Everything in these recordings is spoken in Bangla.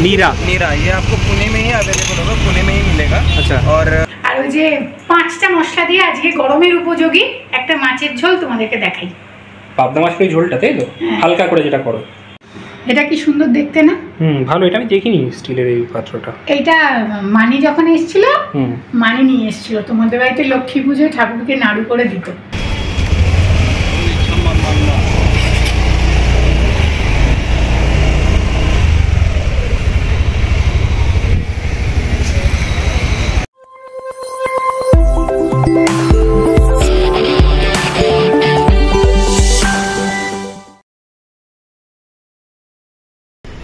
नीरा। नीरा ये आपको पुणे में ही अवेलेबल होगा, पुणे में ही मिलेगा। अच्छा। और ওই যে 5টা মশলা দিয়ে আজকে গরমের উপযোগী একটা মাছের ঝোল তোমাদেরকে দেখাই। পাবদা মাছের এই ঝোলটা তাই তো, হালকা করে যেটা করো। এটা কি সুন্দর দেখতে না? ভালো। এটা আমি দেখিনি স্টিলের এই পাত্রটা। এইটা মানি যখন এসেছিল, মানি নিয়ে এসেছিল তোমাদের বাড়িতে লক্ষ্মী পুজোয় ঠাকুরকে নাড়ু করে দিত।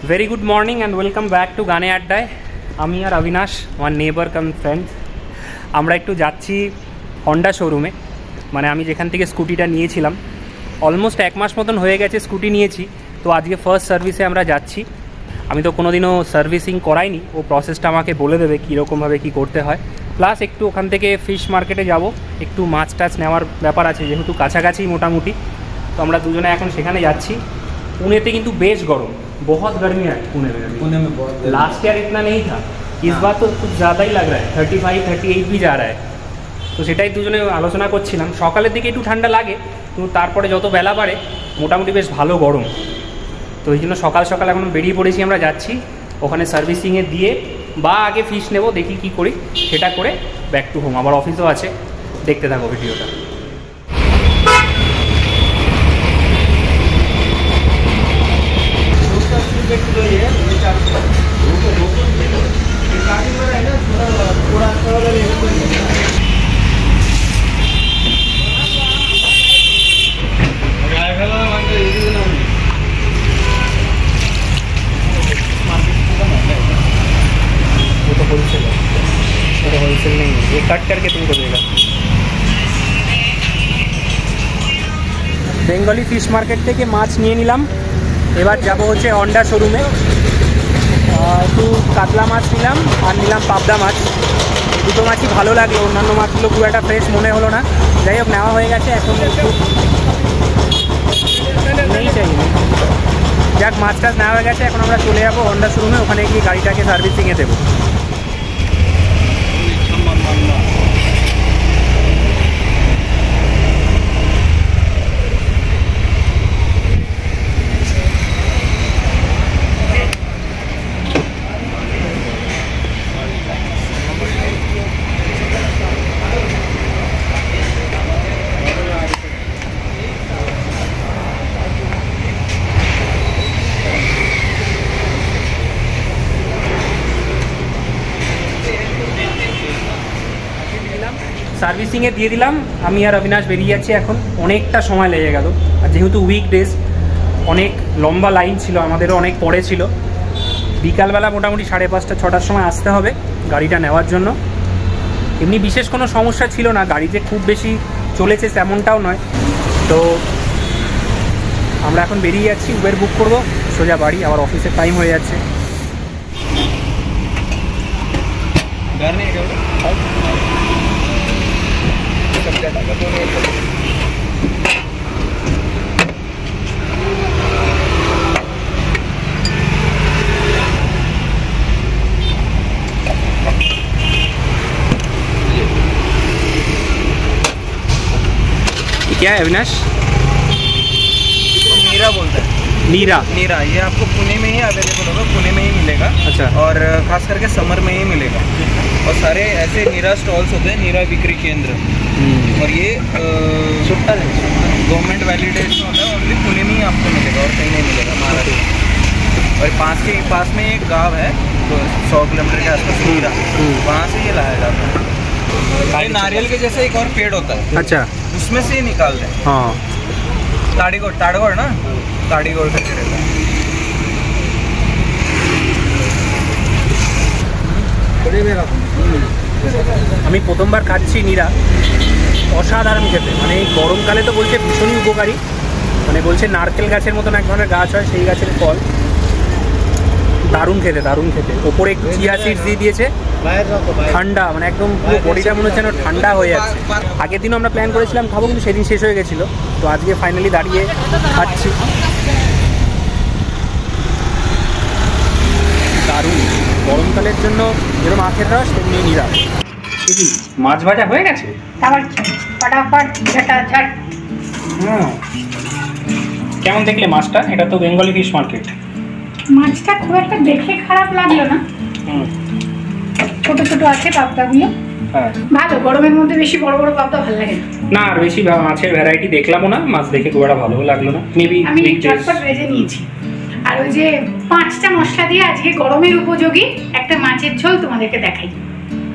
Very good morning and welcome back to গানে আড্ডায়। আমি আর অবিনাশ, আমার নেবার কাম ফ্রেন্ডস, আমরা একটু যাচ্ছি হন্ডা শোরুমে। মানে আমি যেখান থেকে স্কুটিটা নিয়েছিলাম, অলমোস্ট 1 মাস মতন হয়ে গেছে স্কুটি নিয়েছি। তো আজকে ফার্স্ট সার্ভিসে আমরা যাচ্ছি। আমি তো কোনো দিনও সার্ভিসিং করাইনি, ও প্রসেসটা আমাকে বলে দেবে কীরকমভাবে কী করতে হয়। প্লাস একটু ওখান থেকে ফিশ মার্কেটে যাব, একটু মাছ টাছ নেওয়ার ব্যাপার আছে, যেহেতু কাছাকাছি মোটামুটি। তো আমরা দুজনে এখন সেখানে যাচ্ছি। पुणे किंतु बेश गरम, बहुत गर्मी है पुणे में बहुत। लास्ट ईयर इतना नहीं था, इस बार तो कुछ ज़्यादा ही लग रहा है, 35-38 भी जा रहा है। तो সেটাই দুজনে আলোচনা করছিলাম। সকালের দিকে একটু ঠান্ডা লাগে, কিন্তু তারপরে যত বেলা বাড়ে মোটামুটি বেশ ভালো গরম। তো এই জন্য সকাল সকাল এখন বেরিয়ে পড়েছি, আমরা যাচ্ছি ওখানে সার্ভিসিংয়ে দিয়ে, বা আগে ফিশ নেব, দেখি কি করি, সেটা করে ব্যাক টু হোম। আবার অফিসও আছে, দেখতে থাকো ভিডিওটা। होलसेल नहीं है, ये कट करके तुमको देगा। बेंगली फिश मार्केट থেকে মাছ নিয়ে নিলাম। এবার যাব হচ্ছে হন্ডা শোরুমে, একটু কাতলা মাছ নিলাম আর নিলাম পাবদা মাছ। দুটো মাছই ভালো লাগলো, অন্যান্য মাছগুলো খুব একটা ফ্রেশ মনে হলো না। যাই হোক, নেওয়া হয়ে গেছে, এখন একটু নেই চাইনি। যাক, মাছ টাছ নেওয়া হয়ে গেছে, এখন আমরা চলে যাবো হন্ডা শোরুমে, ওখানে গিয়ে গাড়িটাকে সার্ভিসিংয়ে দেবো। সার্ভিসিংয়ে দিয়ে দিলাম। আমি আর অবিনাশ বেরিয়ে যাচ্ছি এখন। অনেকটা সময় লেগে গেল, আর যেহেতু উইকডেজ, অনেক লম্বা লাইন ছিল, আমাদেরও অনেক পরে ছিল। বিকালবেলা মোটামুটি 5:30-6টার সময় আসতে হবে গাড়িটা নেওয়ার জন্য। এমনি বিশেষ কোনো সমস্যা ছিল না, গাড়ি যে খুব বেশি চলেছে তেমনটাও নয়। তো আমরা এখন বেরিয়ে যাচ্ছি, উবের বুক করবো, সোজা বাড়ি। আবার অফিসের টাইম হয়ে যাচ্ছে। क्या है अविनाश? नीरा बोलते हैं। नीरा। नीरा ये आपको पुणे में ही अवेलेबल होगा, पुणे में ही मिलेगा। अच्छा। और खास करके समर में ही मिलेगा। और सारे ऐसे नीरा स्टॉल्स होते हैं, नीरा बिक्री केंद्र। और ये गवर्नमेंट वैलिडेशन होता है, ओनली पुणे में ही आपको मिलेगा, और कहीं नहीं मिलेगा महाराष्ट्र। और पास में एक गाँव है, तो 100 किलोमीटर के आसपास नीरा, वहाँ से ये लाया जाता है। ये नारियल के जैसे एक और पेड़ होता है, अच्छा, उसमें से निकालते हैं। हाँ, ताड़ीगोड़ ना, ताड़ीगोड़ करके रहता है। আমি প্রথমবার খাচ্ছি নীরা, অসাধারণ খেতে। মানে এই গরমকালে তো বলছে ভীষণই উপকারী, মানে বলছে নারকেল গাছের মতন এক ধরনের গাছ হয়, সেই গাছের ফল। দারুণ খেতে, দারুণ খেতে। ওপরে একটু চিয়া সিডস দিয়ে দিয়েছে, ঠান্ডা, মানে একদম পুরো বডিটা মনে হচ্ছে ঠান্ডা হয়ে যাচ্ছে। আগের দিনও আমরা প্ল্যান করেছিলাম খাবো, কিন্তু সেদিন শেষ হয়ে গেছিলো। তো আজকে ফাইনালি দাঁড়িয়ে খাচ্ছি। দারুণ, গরমকালের জন্য যেরকম আখের রস তেমনি নিরা। মাছ ভাজা হয়ে গেছে, আবার ফটাফট ঝাটাঝাট। কেমন দেখলে মাছটা? এটা তো বেঙ্গলি ফিশ মার্কেট। মাছটা খুব একটা দেখে খারাপ লাগলো না, ছোট ছোট আছে পাবদাগুলো। হ্যাঁ ভালো, গরমের মধ্যে বেশি বড় বড় পাবদা ভালো লাগে না। না, আর বেশি মাছের ভ্যারাইটি দেখলামও না, মাছ দেখে খুব একটা ভালো লাগলো না। মেবি আমি ঝটপট ভেজে নিয়েছি। আর ওই যে 5টা মশলা দিয়ে আজকে গরমের উপযোগী একটা মাছের ঝোল তোমাদেরকে দেখাই।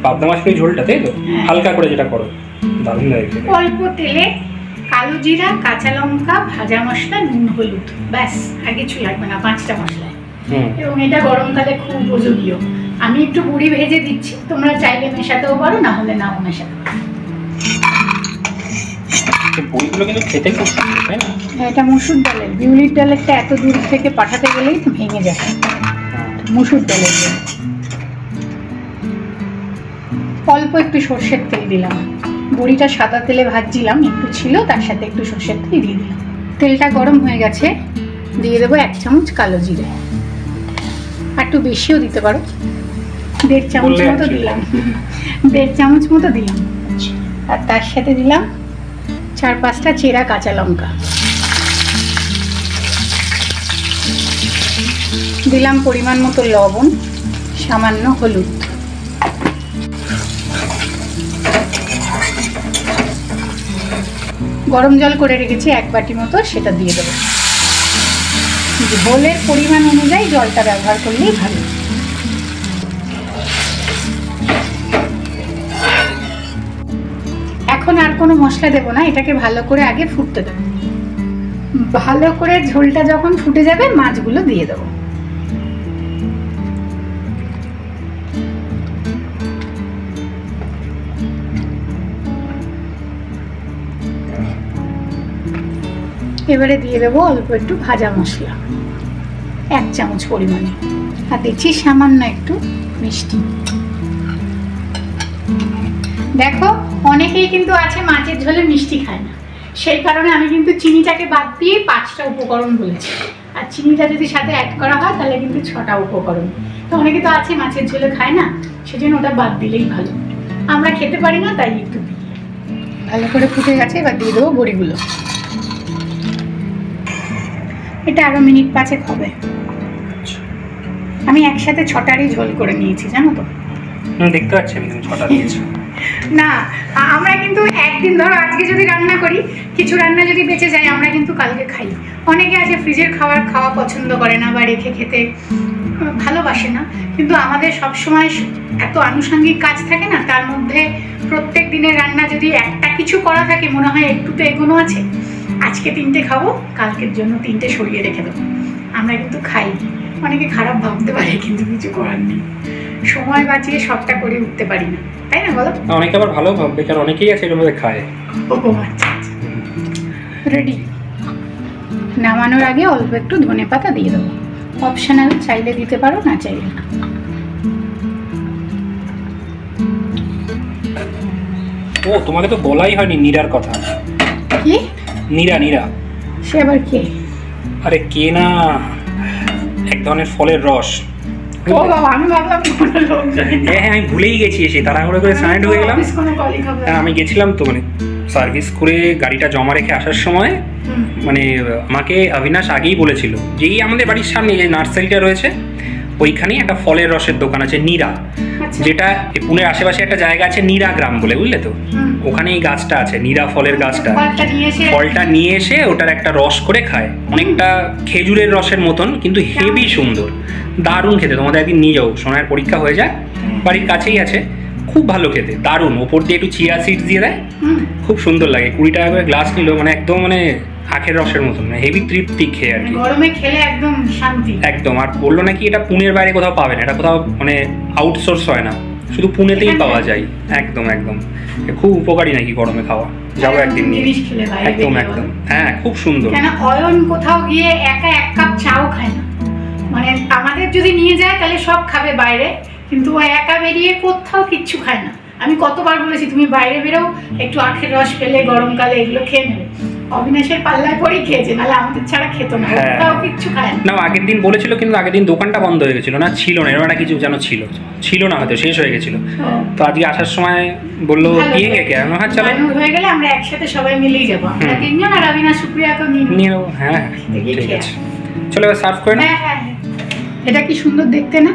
পাবদা মাছের ঝোলটা, তাই তো? হালকা করে যেটা করো, দারুণ লাগে। অল্প তেলে কালো জিরা, কাঁচা লঙ্কা, ভাজা মশলা, নুন, হলুদ, ব্যাস, আর কিছু লাগবে না 5টা মশলায়। এবং এটা গরমকালে খুব উপযোগীও। আমি একটু গুঁড়ি ভেজে দিচ্ছি, তোমরা চাইলে মেশাতেও পারো, না হলে নাও মেশাতে পারো। বইগুলো কিন্তু খেতে খুব সুন্দর, তাই না? এটা মসুর ডালের, বিউলির ডালেরটা এত দূর থেকে পাঠাতে গেলেই তো ভেঙে যায়। মসুর ডালের অল্প একটু সর্ষের তেল দিলাম। বড়িটা সাদা তেলে ভাজছিলাম, একটু ছিল, তার সাথে একটু সর্ষের তেল দিয়ে দিলাম। তেলটা গরম হয়ে গেছে, দিয়ে দেবো 1 চামচ কালো জিরে। আর একটু বেশিও দিতে পারো, 1.5 চামচ মতো দিলাম। 1.5 চামচ মতো দিলাম। আর তার সাথে দিলাম 4-5টা চেরা কাঁচা লঙ্কা। দিলাম পরিমাণ মতো লবণ, সামান্য হলুদ। গরম জল করে রেখেছি 1 বাটি মতো, সেটা দিয়ে দেবো। ঝোলের পরিমাণ অনুযায়ী জলটা ব্যবহার করলেই ভালো। এখন আর কোনো মশলা দেবো না, এটাকে ভালো করে আগে ফুটতে দেবো। ভালো করে ঝোলটা যখন ফুটে যাবে, মাছগুলো দিয়ে দেবো। এবারে দিয়ে দেবো অল্প একটু ভাজা মশলা, 1 চামচ পরিমাণে। আর দিচ্ছি সামান্য একটু মিষ্টি। দেখো, অনেকেই কিন্তু আছে মাছের ঝোলে মিষ্টি খায় না, সেই কারণে আমি কিন্তু চিনিটাকে বাদ দিয়ে 5টা উপকরণ বলেছি। আর চিনিটা যদি সাথে অ্যাড করা হয় তাহলে কিন্তু 6টা উপকরণ। তো অনেকে তো আছে মাছের ঝোলে খায় না, সেজন্য ওটা বাদ দিলেই ভালো। আমরা খেতে পারি না, তাই একটু দিই। ভালো করে ফুটে গেছে, এবার দিয়ে দেবো বড়িগুলো। এটা আরো মিনিট 5 হবে। আমি একসাথে 6টারই ঝোল করে নিয়েছি, জানো তো? দেখতে পাচ্ছি আমি, তুমি 6টা দিয়েছো। না, আমরা কিন্তু একদিন, ধরো আজকে যদি রান্না করি, কিছু রান্না যদি বেঁচে যায়, আমরা কিন্তু কালকে খাই। অনেকে আছে ফ্রিজের খাবার খাওয়া পছন্দ করে না বা রেখে খেতে ভালোবাসে না, কিন্তু আমাদের সবসময় এত আনুষঙ্গিক কাজ থাকে না, তার মধ্যে প্রত্যেক দিনের রান্না যদি একটা কিছু করা থাকে, মনে হয় একটু তো এগোনো আছে, আজকে 3টে খাবো, কালকের জন্য 3টে সরিয়ে রেখে দেবো। আমরা কিন্তু খাই। অনেকে খারাপ ভাবতে পারে, কিন্তু কিছু করার নেই, সময় বাঁচিয়ে সবটা করে উঠতে পারি না, তাই না বলো? অনেকে আবার ভালো ভাববে, কারণ অনেকেই আছে এর মধ্যে খায়। ও আচ্ছা, রেডি। নামানোর আগে অল্প একটু ধনেপাতা দিয়ে দেবো, অপশনাল, চাইলে দিতে পারো, না চাইলে না। ও, তোমাকে তো বলাই হয়নি নীরার কথা। কি? নীরা? নীরা সে আবার কে? আরে কে না, এক ধরনের ফলের রস। ও বাবা, আমি ভাবলাম কোনো লোক। হ্যাঁ, আমি ভুলেই গেছি, এসে তাড়াহুড়ো করে স্নান হয়ে গেলাম। আমি গেছিলাম তো, মানে সার্ভিস করে গাড়িটা জমা রেখে আসার সময়, মানে আমাকে অবিনাশ আগেই বলেছিল, যেই আমাদের বাড়ির সামনে যে নার্সারিটা রয়েছে, ওইখানেই একটা ফলের রসের দোকান আছে, নীরা, যেটা পুনের আশেপাশে একটা জায়গা আছে নীরা গ্রাম বলে, বুঝলে তো? ওখানে এই গাছটা আছে, নীরা ফলের গাছটা। ফলটা নিয়ে এসে ওটার একটা রস করে খায়, অনেকটা খেজুরের রসের মতন, কিন্তু হেভি সুন্দর, দারুণ খেতে। তোমাদের একদিন নিয়ে যাও, সোনার পরীক্ষা হয়ে যায়, বাড়ির কাছেই আছে, খুব ভালো খেতে, দারুণ। ওপর দিয়ে একটু চিয়া সিডস দিয়ে দেয়, খুব সুন্দর লাগে। 20 টাকা করে গ্লাস নিল, মানে একদম মানে আখের রসের মতন, হেভি তৃপ্তি খেয়ে আর কি, গরমে খেলে একদম শান্তি একদম। আর বললো নাকি এটা পুনের বাইরে কোথাও পাবে না, এটা কোথাও মানে আউটসোর্স হয় না, শুধু পুনেতেই পাওয়া যায়। একদম একদম, খুব উপকারী নাকি গরমে খাওয়া, যাবো একদিন নিয়ে। একদম একদম, হ্যাঁ, খুব সুন্দর। কেন অয়ন কোথাও গিয়ে একা 1 কাপ চাও খায় না, মানে আমাদের যদি নিয়ে যায় তাহলে সব খাবে বাইরে, কিন্তু ও একা বেরিয়ে কোথাও কিচ্ছু খায় না। আমি কতবার বলেছি তুমি বাইরে বেরো, একটু আখের রস পেলে গরমকালে এগুলো খেয়ে নেবে, ও অবিনাশের পাল্লায় পরেই খেয়েছে, নাহলে আমাদের ছাড়া খেতো না, তাও কিচ্ছু খায় না। আগের দিন বলেছিল, কিন্তু আগের দিন দোকানটা বন্ধ হয়ে গেছিল, না ছিল না এরকম একটা কিছু যেন ছিল না, হয়তো শেষ হয়ে গেছিল। তো আজকে আসার সময় বললো পিয়েঙ্গে কে, হ্যাঁ চলো হয়ে গেলে আমরা একসাথে সবাই মিলেই যাবো, আমরা তিনজন, আর অবিনাশ সুপ্রিয়া তো নিয়ে নেবো। হ্যাঁ ঠিক আছে, চলো এবার সার্ভ করে না। হ্যাঁ, এটা কি সুন্দর দেখতে না?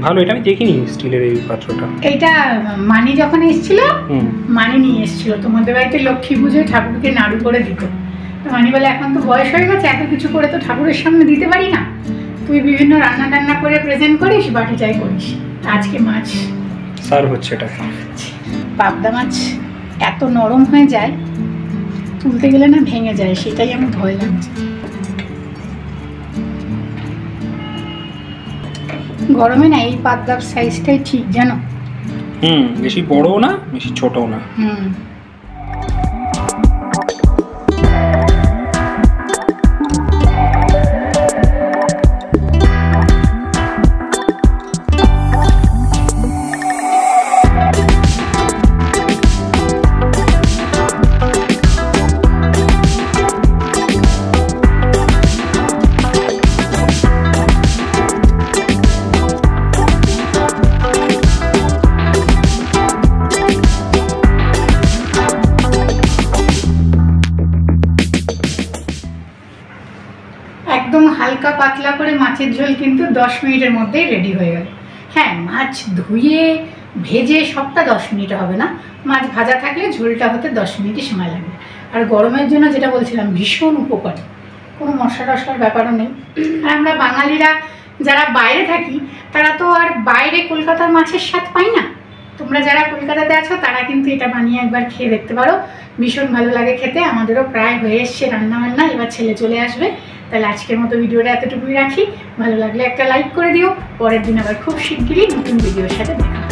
ভালো, এটা আমি দেখিনি স্টিলের এই পাত্রটা। এইটা মানি যখন এসেছিল, মানি নিয়ে এসেছিল তোমাদের বাড়িতে লক্ষ্মী পুজোয় ঠাকুরকে নাড়ু করে দিত। মানি বলে এখন তো বয়স হয়ে গেছে, এত কিছু করে তো ঠাকুরের সামনে দিতে পারি না, তুই বিভিন্ন রান্না টান্না করে প্রেজেন্ট করিস, বাটিটাই করিস। আজকে মাছ সার্ভ হচ্ছে, এটা পাবদা মাছ এত নরম হয়ে যায়, তুলতে গেলে না ভেঙে যায়, সেটাই আমার ভয় লাগছে। গরমে না এই পাবদার সাইজটাই ঠিক, জানো? বেশি বড়ও না বেশি ছোটও না। একদম হালকা পাতলা করে মাছের ঝোল কিন্তু 10 মিনিটের মধ্যেই রেডি হয়ে গেল। হ্যাঁ, মাছ ধুয়ে ভেজে সবটা 10 মিনিট হবে না, মাছ ভাজা থাকলে ঝোলটা হতে 10 মিনিটই সময় লাগবে। আর গরমের জন্য যেটা বলছিলাম ভীষণ উপকারী, কোনো মশলা টশলার ব্যাপারও নেই। আর আমরা বাঙালিরা যারা বাইরে থাকি তারা তো আর বাইরে কলকাতার মাছের স্বাদ পাই না। তোমরা যারা কলকাতাতে আছো তারা কিন্তু এটা বানিয়ে একবার খেয়ে দেখতে পারো, ভীষণ ভালো লাগে খেতে। আমাদেরও প্রায় হয়ে এসছে রান্নাবান্না, এবার ছেলে চলে আসবে। তাহলে আজকের মতো ভিডিওটা এতটুকুই রাখি, ভালো লাগলে একটা লাইক করে দিও। পরের দিন আবার খুব শিগগিরই নতুন ভিডিওর সাথে দেখা।